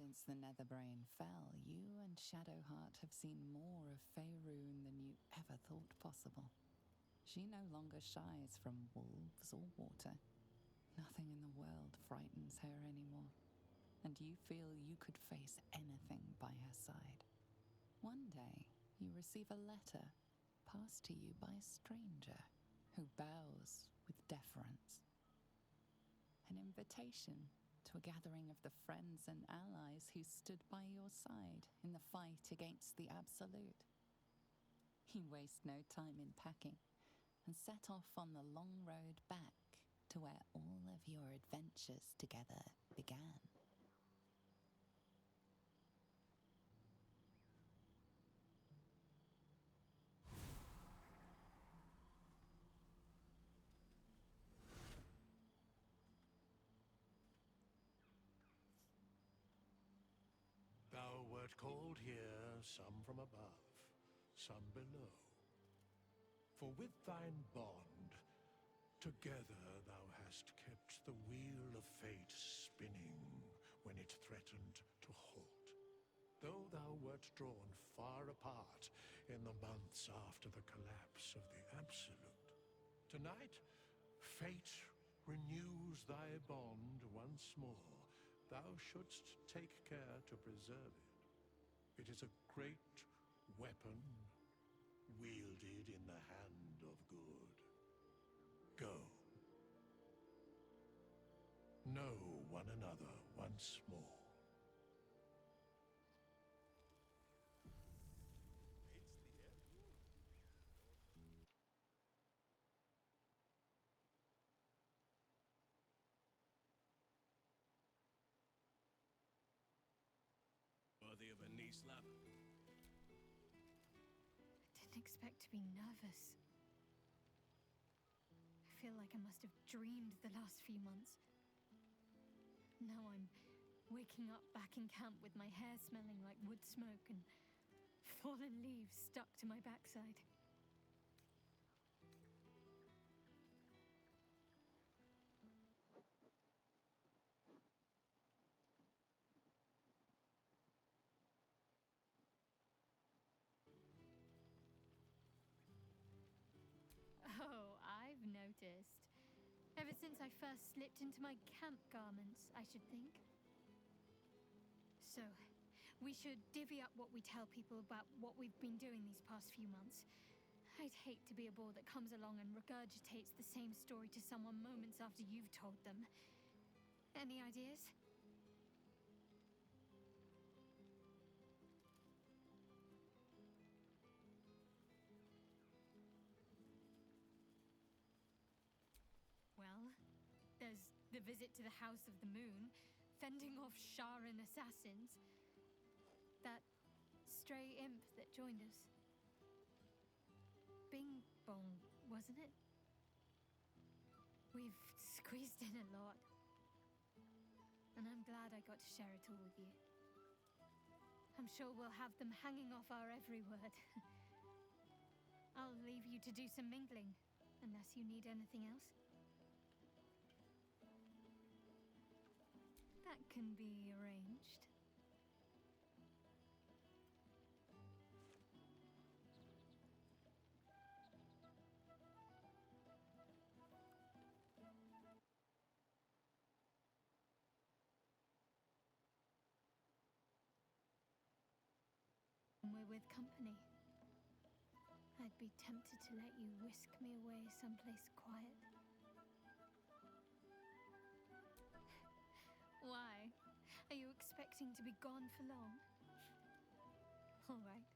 Since the Netherbrain fell, you and Shadowheart have seen more of Faerun than you ever thought possible. She no longer shies from wolves or water. Nothing in the world frightens her anymore, and you feel you could face anything by her side. One day, you receive a letter passed to you by a stranger who bows with deference. An invitation to a gathering of the friends and allies who stood by your side in the fight against the Absolute. You waste no time in packing and set off on the long road back to where all of your adventures together began. Thou wert called here, some from above, some below. For with thine bond, together thou hast kept the wheel of fate spinning when it threatened to halt. Though thou wert drawn far apart in the months after the collapse of the Absolute, tonight, fate renews thy bond once more. Thou shouldst take care to preserve it. It is a great weapon, wielded in the hand of good. Go. Know one another once more. Worthy of a knee slap. I didn't expect to be nervous. I feel like I must have dreamed the last few months. Now I'm waking up back in camp with my hair smelling like wood smoke and fallen leaves stuck to my backside. Oh, I've noticed. Ever since I first slipped into my camp garments, I should think. So, we should divvy up what we tell people about what we've been doing these past few months. I'd hate to be a bore that comes along and regurgitates the same story to someone moments after you've told them. Any ideas? Well, there's the visit to the House of the Moon, fending off Sharan assassins. That stray imp that joined us. Bing Bong, wasn't it? We've squeezed in a lot. And I'm glad I got to share it all with you. I'm sure we'll have them hanging off our every word. I'll leave you to do some mingling, unless you need anything else. That can be arranged. When we're with company, I'd be tempted to let you whisk me away someplace quiet. Why? Are you expecting to be gone for long? All right.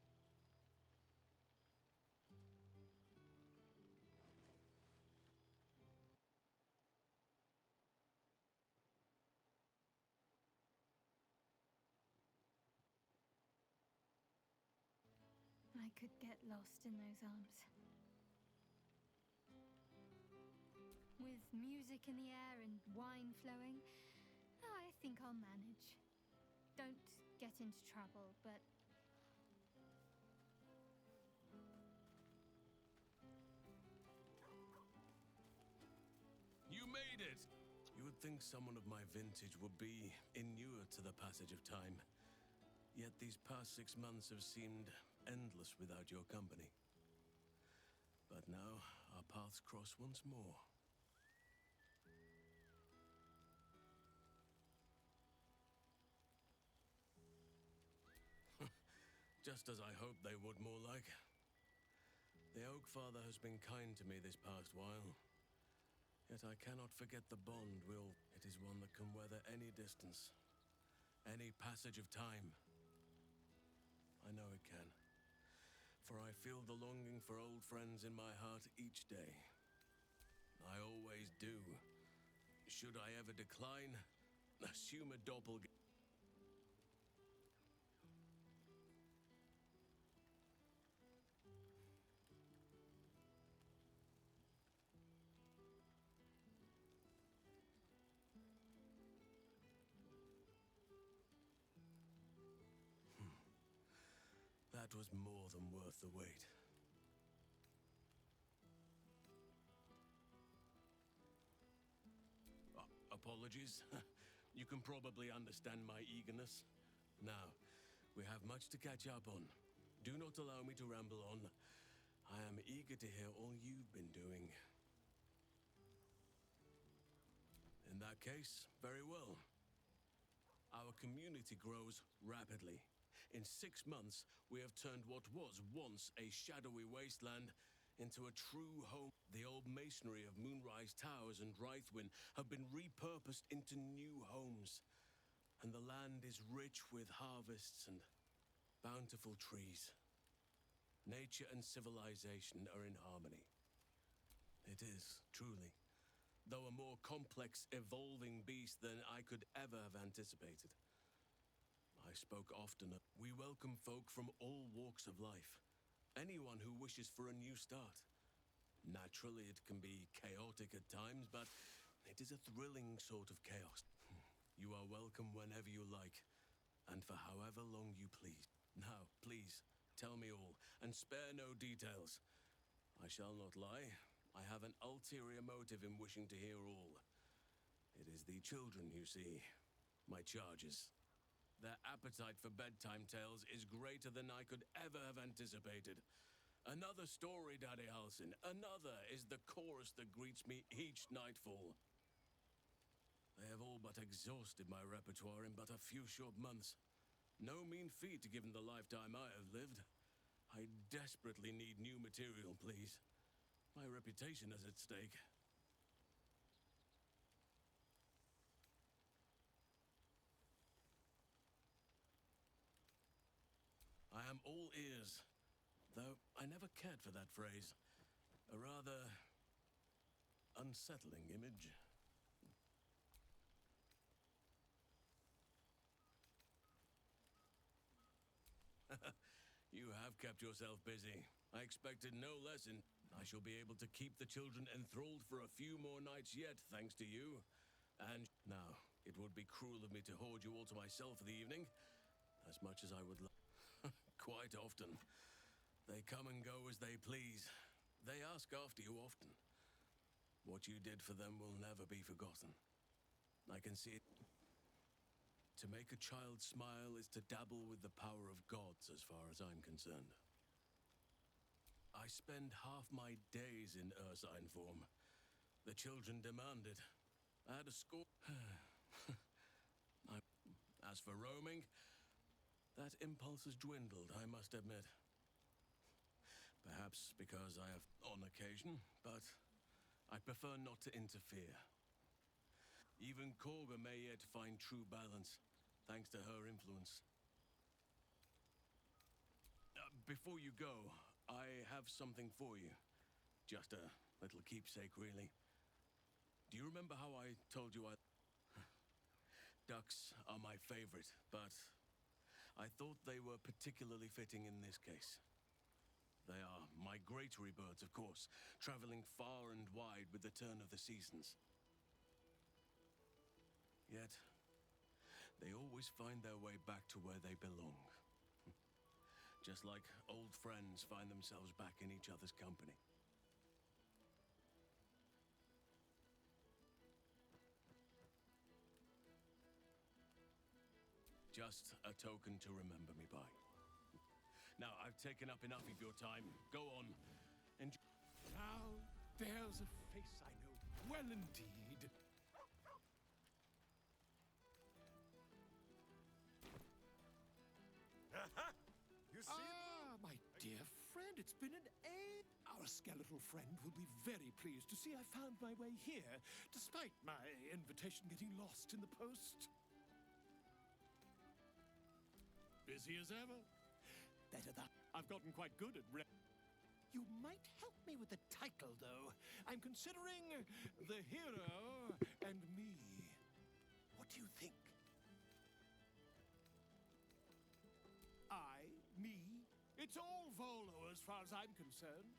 I could get lost in those arms. With music in the air and wine flowing, I think I'll manage. Don't get into trouble, but... You made it! You had You'd think someone of my vintage would be inured to the passage of time. Yet these past 6 months have seemed endless without your company. But now our paths cross once more. Just as I hoped they would, more like. The Oak Father has been kind to me this past while. Yet I cannot forget the bond we'll... It is one that can weather any distance, any passage of time. I know it can. For I feel the longing for old friends in my heart each day. I always do. Should I ever decline, assume a doppelganger. That was more than worth the wait. Apologies. You can probably understand my eagerness. Now, we have much to catch up on. Do not allow me to ramble on. I am eager to hear all you've been doing. In that case, very well. Our community grows rapidly. In 6 months, we have turned what was once a shadowy wasteland into a true home. The old masonry of Moonrise Towers and Wraithwin have been repurposed into new homes. And the land is rich with harvests and bountiful trees. Nature and civilization are in harmony. It is, truly, though a more complex, evolving beast than I could ever have anticipated. I spoke often of... We welcome folk from all walks of life. Anyone who wishes for a new start. Naturally, it can be chaotic at times, but it is a thrilling sort of chaos. You are welcome whenever you like, and for however long you please. Now, please, tell me all, and spare no details. I shall not lie. I have an ulterior motive in wishing to hear all. It is the children, you see, my charges. Their appetite for bedtime tales is greater than I could ever have anticipated. Another story, Daddy Halsin. Another is the chorus that greets me each nightfall. They have all but exhausted my repertoire in but a few short months. No mean feat given the lifetime I have lived. I desperately need new material, please. My reputation is at stake. I am all ears, though I never cared for that phrase. A rather unsettling image. You have kept yourself busy. I expected no less in... I shall be able to keep the children enthralled for a few more nights yet, thanks to you. And now, it would be cruel of me to hoard you all to myself for the evening, as much as I would like. Quite often. They come and go as they please. They ask after you often. What you did for them will never be forgotten. I can see it. To make a child smile is to dabble with the power of gods, as far as I'm concerned. I spend half my days in ursine form. The children demand it. I had a score. As for roaming, that impulse has dwindled, I must admit. Perhaps because I have on occasion, but I prefer not to interfere. Even Korga may yet find true balance, thanks to her influence. Before you go, I have something for you. Just a little keepsake, really. Do you remember how I told you Ducks are my favorite, but I thought they were particularly fitting in this case. They are migratory birds, of course, traveling far and wide with the turn of the seasons. Yet, they always find their way back to where they belong. Just like old friends find themselves back in each other's company. Just a token to remember me by. Now, I've taken up enough of your time. Go on. Now, there's a face I know well indeed. You see? My dear friend, it's been an age. Our skeletal friend will be very pleased to see I found my way here, despite my invitation getting lost in the post. Busy as ever. Better that. I've gotten quite good at You might help me with the title, though. I'm considering The Hero and Me. What do you think? Me? It's all Volo as far as I'm concerned.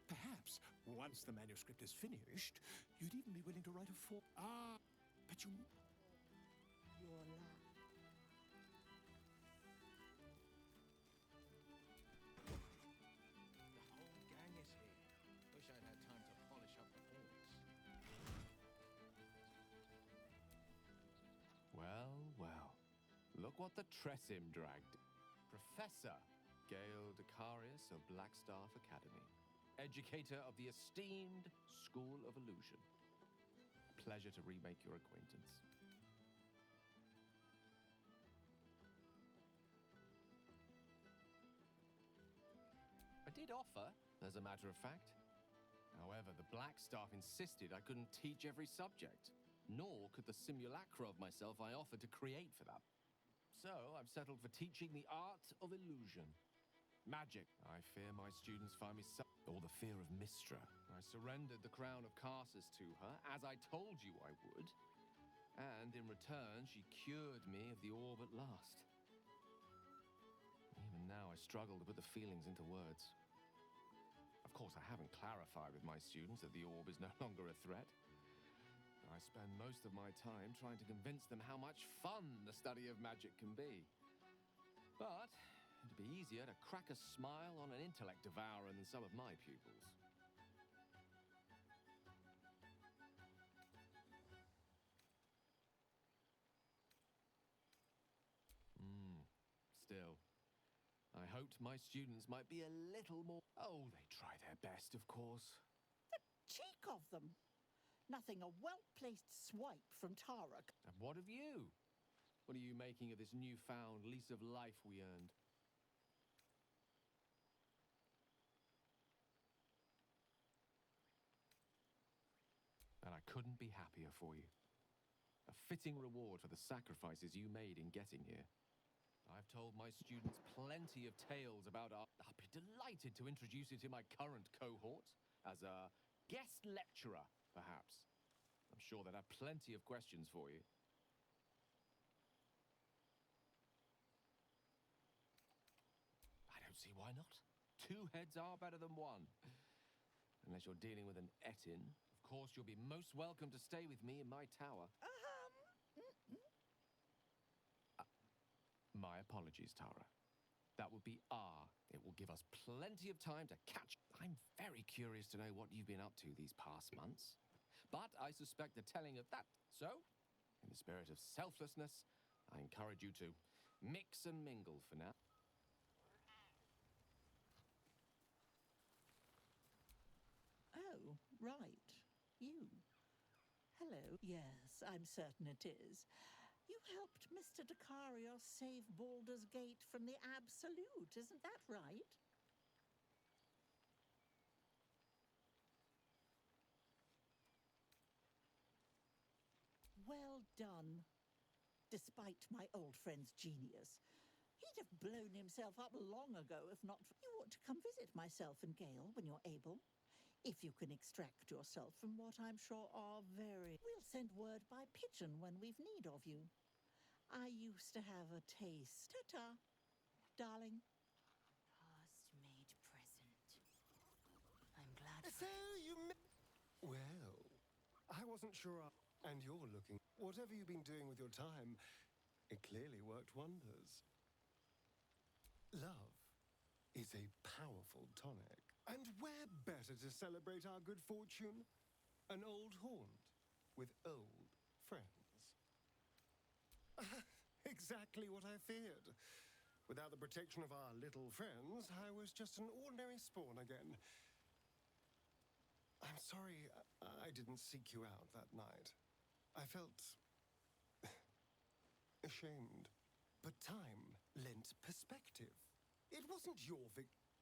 Perhaps, once the manuscript is finished, you'd even be willing to write a but you... Your life. The whole gang is here. Wish I'd had time to polish up the points. Well, well. Look what the Tressim dragged. Professor Gale Decarius of Blackstaff Academy. Educator of the esteemed School of Illusion. Pleasure to remake your acquaintance. I did offer, as a matter of fact. However, the Blackstaff insisted I couldn't teach every subject, nor could the simulacra of myself I offered to create for that. So, I've settled for teaching the art of illusion. Magic. I fear my students find me or the fear of Mistra. I surrendered the crown of Carsus to her, as I told you I would. And in return, she cured me of the orb at last. Even now, I struggle to put the feelings into words. Of course, I haven't clarified with my students that the orb is no longer a threat. I spend most of my time trying to convince them how much fun the study of magic can be. But it'd be easier to crack a smile on an intellect devourer than some of my pupils. Still, I hoped my students might be a little more... Oh, they try their best, of course. The cheek of them! Nothing a well-placed swipe from Tara. And what of you? What are you making of this newfound lease of life we earned? And I couldn't be happier for you. A fitting reward for the sacrifices you made in getting here. I've told my students plenty of tales about our... I'll be delighted to introduce you to my current cohort as a guest lecturer, perhaps. I'm sure they'll have plenty of questions for you. I don't see why not. Two heads are better than one. Unless you're dealing with an Etin. Of course, you'll be most welcome to stay with me in my tower. My apologies, Tara. That would be It will give us plenty of time to catch... I'm very curious to know what you've been up to these past months. But I suspect the telling of that. So, in the spirit of selflessness, I encourage you to mix and mingle for now. Oh, right. You. Hello. Yes, I'm certain it is. You helped Mr. Decarios save Baldur's Gate from the Absolute, isn't that right? Well done. Despite my old friend's genius. He'd have blown himself up long ago if not for... You ought to come visit myself and Gale when you're able. If you can extract yourself from what I'm sure are very... We'll send word by pigeon when we've need of you. I used to have a taste. Ta-ta, darling. Past-made present. I'm glad So you... Well, I wasn't sure... And you're looking... Whatever you've been doing with your time, it clearly worked wonders. Love is a powerful tonic. And where better to celebrate our good fortune? An old haunt with old friends. Exactly what I feared. Without the protection of our little friends, I was just an ordinary spawn again. I'm sorry I didn't seek you out that night. I felt ashamed. But time lent perspective. It wasn't your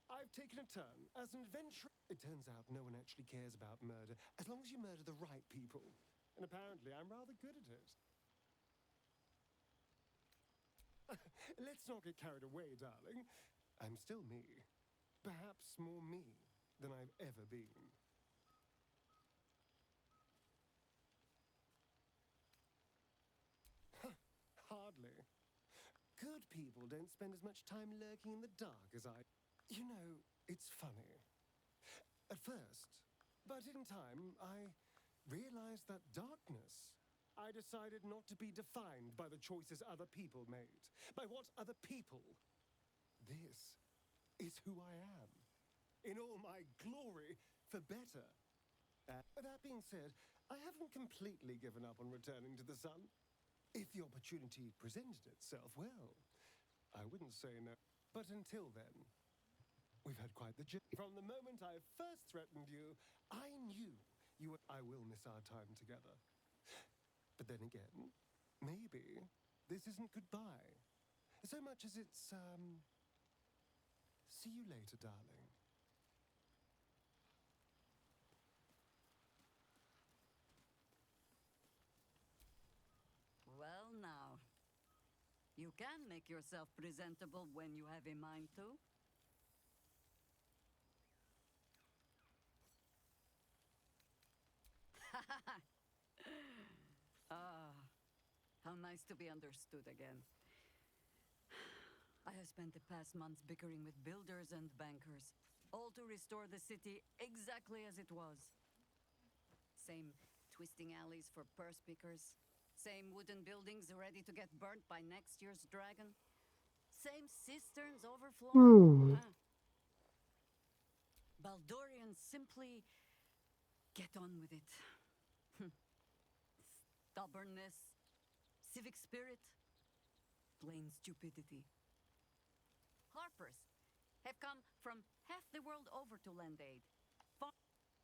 I've taken a turn as an adventurer. It turns out no one actually cares about murder as long as you murder the right people. And apparently I'm rather good at it. Let's not get carried away, darling. I'm still me. Perhaps more me than I've ever been. Hardly. Good people don't spend as much time lurking in the dark as I. You know, it's funny. At first, but in time, I realized that darkness. I decided not to be defined by the choices other people made, by what other people. This is who I am, in all my glory, for better. That being said, I haven't completely given up on returning to the sun. If the opportunity presented itself, well, I wouldn't say no. But until then, we've had quite the journey. From the moment I first threatened you, I knew you were. I will miss our time together. But then again, maybe this isn't goodbye. So much as it's, see you later, darling. Well, now. You can make yourself presentable when you have a mind to. Ah, how nice to be understood again. I have spent the past months bickering with builders and bankers, all to restore the city exactly as it was. Same twisting alleys for purse pickers, same wooden buildings ready to get burnt by next year's dragon, same cisterns overflowing. Huh? Baldurians simply get on with it. Stubbornness, civic spirit, plain stupidity. Harpers have come from half the world over to lend aid.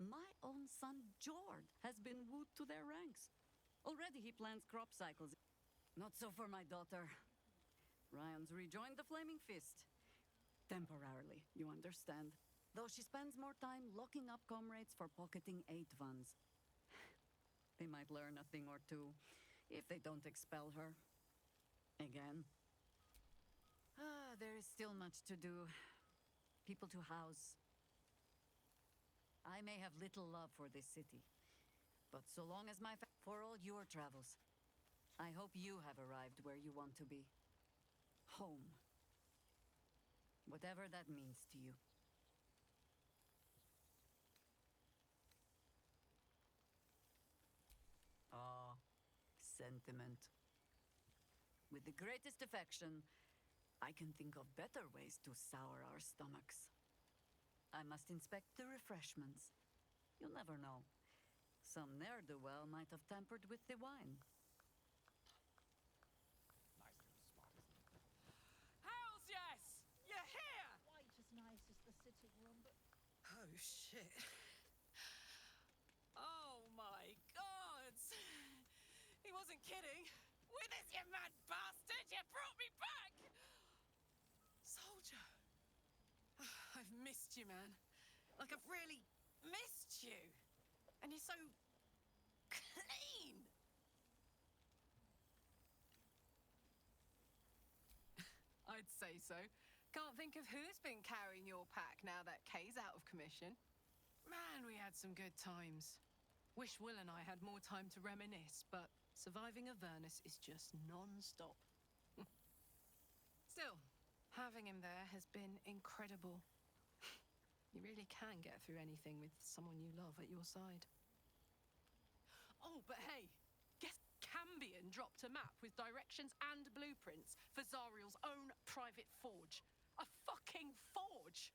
My own son, Jord, has been wooed to their ranks. Already he plans crop cycles. Not so for my daughter. Ryan's rejoined the Flaming Fist. Temporarily, you understand. Though she spends more time locking up comrades for pocketing aid funds. They might learn a thing or two if they don't expel her. Again. There is still much to do. People to house. I may have little love for this city, but so long as for all your travels, I hope you have arrived where you want to be. Home. Whatever that means to you. Ah, sentiment. With the greatest affection, I can think of better ways to sour our stomachs. I must inspect the refreshments. You'll never know. Some ne'er-do-well might have tampered with the wine. Nice little spot, isn't it? Hells yes! You're here! Quite as nice as the sitting room, but Oh, shit. Oh, my God! He wasn't kidding. Withers, you mad bastard! You brought me back! Soldier. I've missed you, man. Like, I've really missed you. And you're so clean. I'd say so. Can't think of who's been carrying your pack now that Kay's out of commission. Man, we had some good times. Wish Will and I had more time to reminisce, but surviving Avernus is just non-stop. Still, having him there has been incredible. You really can get through anything with someone you love at your side. Oh, but hey, guess Cambion dropped a map with directions and blueprints for Zariel's own private forge. A fucking forge!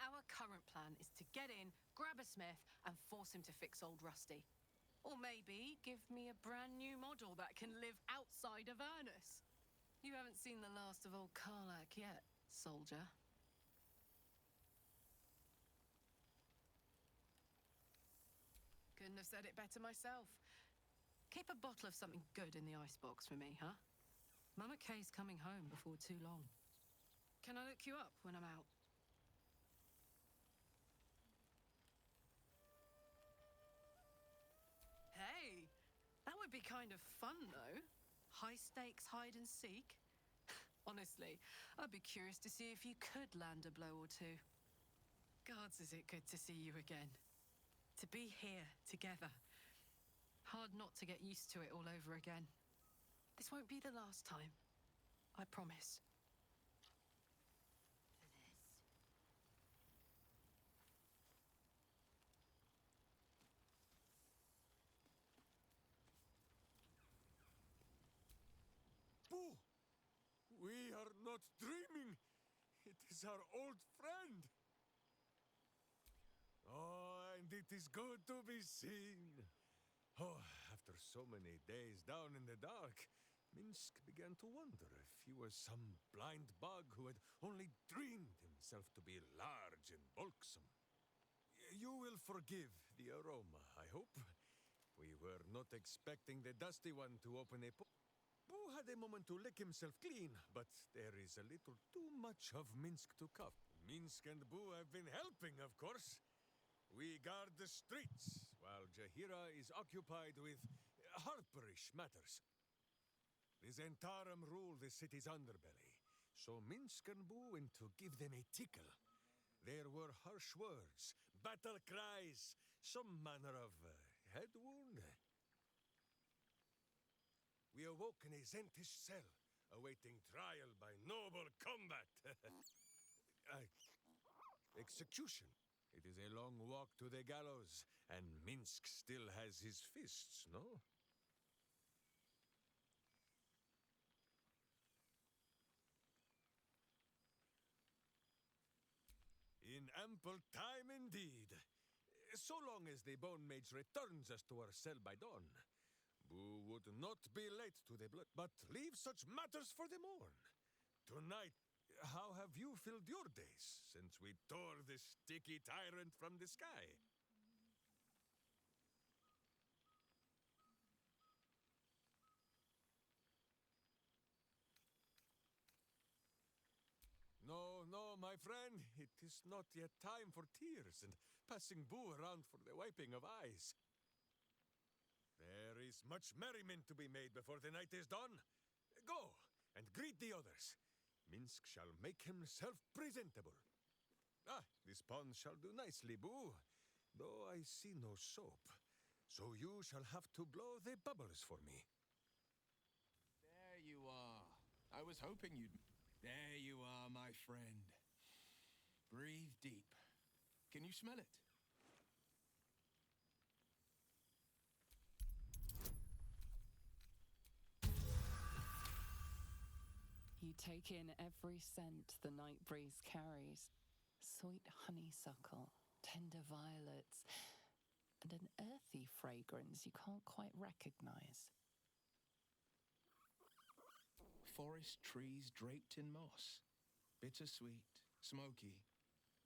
Our current plan is to get in, grab a smith, and force him to fix old Rusty. Or maybe give me a brand new model that can live outside Avernus. You haven't seen the last of old Karlak yet, soldier. Couldn't have said it better myself. Keep a bottle of something good in the icebox for me, huh? Mama Kay's coming home before too long. Can I look you up when I'm out? Hey, that would be kind of fun, though. High stakes hide and seek. Honestly, I'd be curious to see if you could land a blow or two. Gods, is it good to see you again. To be here, together. Hard not to get used to it all over again. This won't be the last time. I promise. Boo! We are not dreaming. It is our old friend. Oh, and it is good to be seen. Oh, after so many days down in the dark, Minsk began to wonder if he was some blind bug who had only dreamed himself to be large and bulksome. You will forgive the aroma, I hope. We were not expecting the Dusty One to open a Boo had a moment to lick himself clean, but there is a little too much of Minsk to cuff. Minsk and Boo have been helping, of course. We guard the streets, while Jahira is occupied with harperish matters. The Zentarum rule the city's underbelly, so Minsk and Boo went to give them a tickle. There were harsh words, battle cries, some manner of head wound. We awoke in a Zentish cell, awaiting trial by noble combat. Execution. It is a long walk to the gallows, and Minsk still has his fists, no? In ample time indeed. So long as the Bone Mage returns us to our cell by dawn. Boo would not be late to the blood, but leave such matters for the morn. Tonight, how have you filled your days since we tore this sticky tyrant from the sky? No, no, my friend. It is not yet time for tears and passing Boo around for the wiping of eyes. There is much merriment to be made before the night is done. Go and greet the others. Minsk shall make himself presentable. Ah, this pond shall do nicely, Boo, though I see no soap. So you shall have to blow the bubbles for me. There you are. I was hoping you'd... There you are, my friend. Breathe deep. Can you smell it? You take in every scent the night breeze carries. Sweet honeysuckle, tender violets, and an earthy fragrance you can't quite recognize. Forest trees draped in moss. Bittersweet, smoky,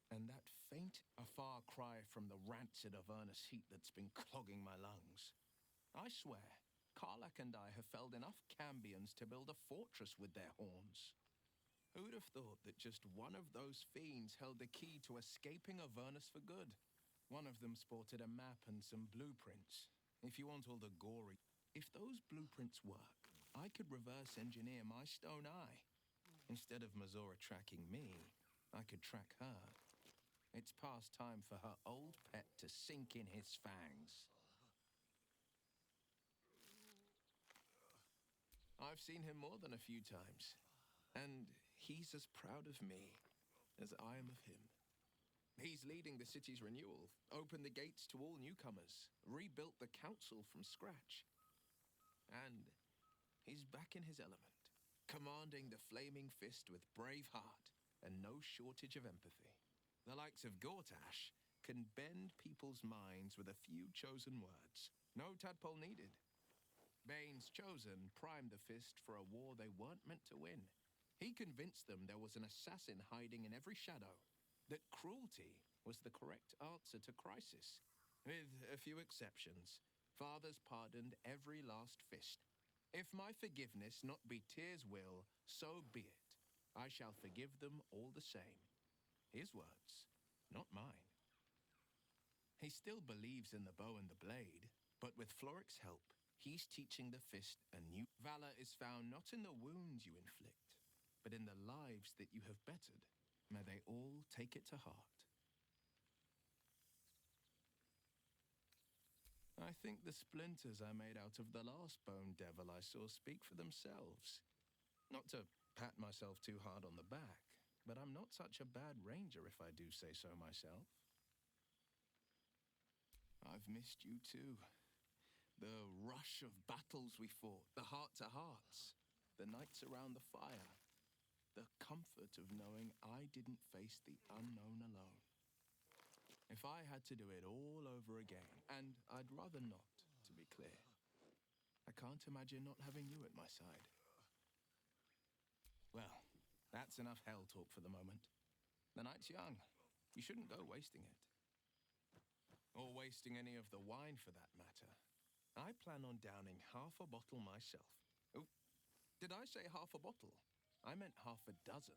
and that faint, a far cry from the rancid Avernus heat that's been clogging my lungs. I swear, Karlak and I have felled enough cambions to build a fortress with their horns. Who'd have thought that just one of those fiends held the key to escaping Avernus for good? One of them sported a map and some blueprints. If you want all the gory... If those blueprints work, I could reverse engineer my stone eye. Instead of Mazora tracking me, I could track her. It's past time for her old pet to sink in his fangs. I've seen him more than a few times, and he's as proud of me as I am of him. He's leading the city's renewal, opened the gates to all newcomers, rebuilt the council from scratch. And he's back in his element, commanding the Flaming Fist with brave heart and no shortage of empathy. The likes of Gortash can bend people's minds with a few chosen words. No tadpole needed. Bane's chosen primed the Fist for a war they weren't meant to win. He convinced them there was an assassin hiding in every shadow, that cruelty was the correct answer to crisis. With a few exceptions, fathers pardoned every last Fist. If my forgiveness not be Tyr's will, so be it. I shall forgive them all the same. His words, not mine. He still believes in the bow and the blade, but with Floric's help, he's teaching the Fist a new... Valor is found not in the wounds you inflict, but in the lives that you have bettered. May they all take it to heart. I think the splinters I made out of the last bone devil I saw speak for themselves. Not to pat myself too hard on the back, but I'm not such a bad ranger if I do say so myself. I've missed you too. The rush of battles we fought, the heart-to-hearts, the nights around the fire, the comfort of knowing I didn't face the unknown alone. If I had to do it all over again, and I'd rather not, to be clear, I can't imagine not having you at my side. Well, that's enough hell talk for the moment. The night's young. You shouldn't go wasting it. Or wasting any of the wine for that matter. I plan on downing half a bottle myself. Oh, did I say half a bottle? I meant half a dozen.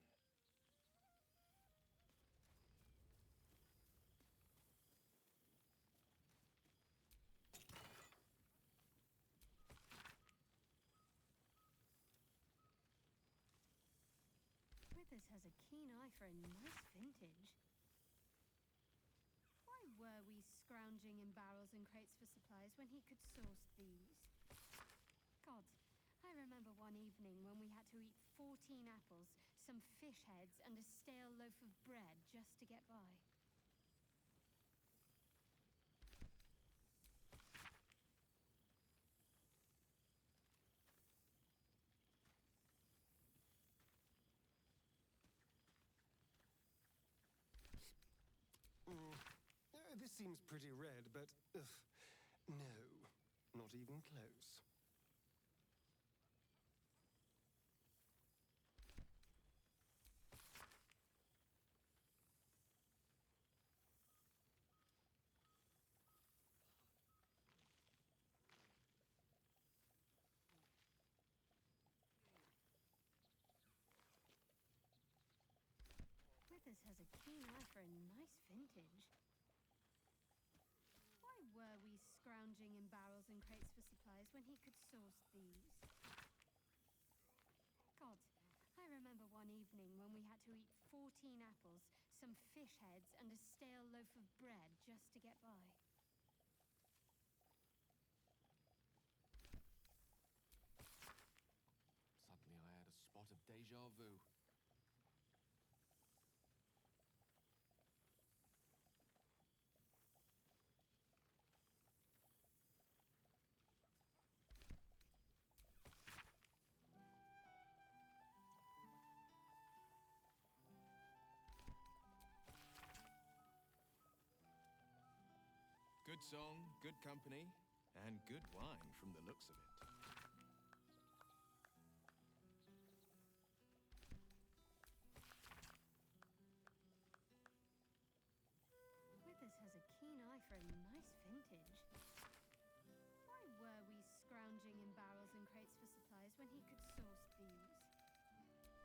Withers has a keen eye for a nice vintage. Why were we scrounging in barrels and crates for supplies when he could source these? Gods, I remember one evening when we had to eat 14 apples, some fish heads, and a stale loaf of bread just to get by. This seems pretty red, but... no, not even close. Withers has a keen eye for a nice vintage. Why were we scrounging in barrels and crates for supplies when he could source these? Gods, I remember one evening when we had to eat 14 apples, some fish heads, and a stale loaf of bread just to get by. Suddenly I had a spot of deja vu. Good song, good company, and good wine from the looks of it. Withers has a keen eye for a nice vintage. Why were we scrounging in barrels and crates for supplies when he could source these?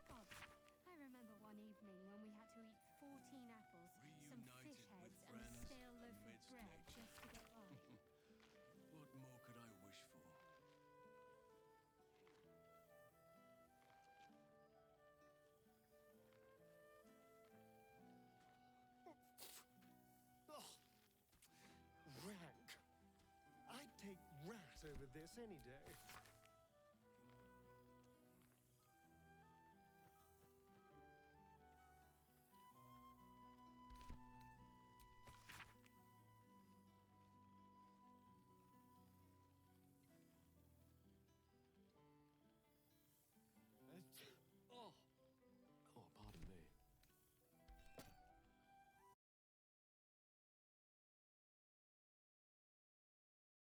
Gods, I remember one evening when we had to eat 14 apples, some fish heads, and a stale loaf of bread just to get by. What more could I wish for? Oh, rank. I'd take rat over this any day.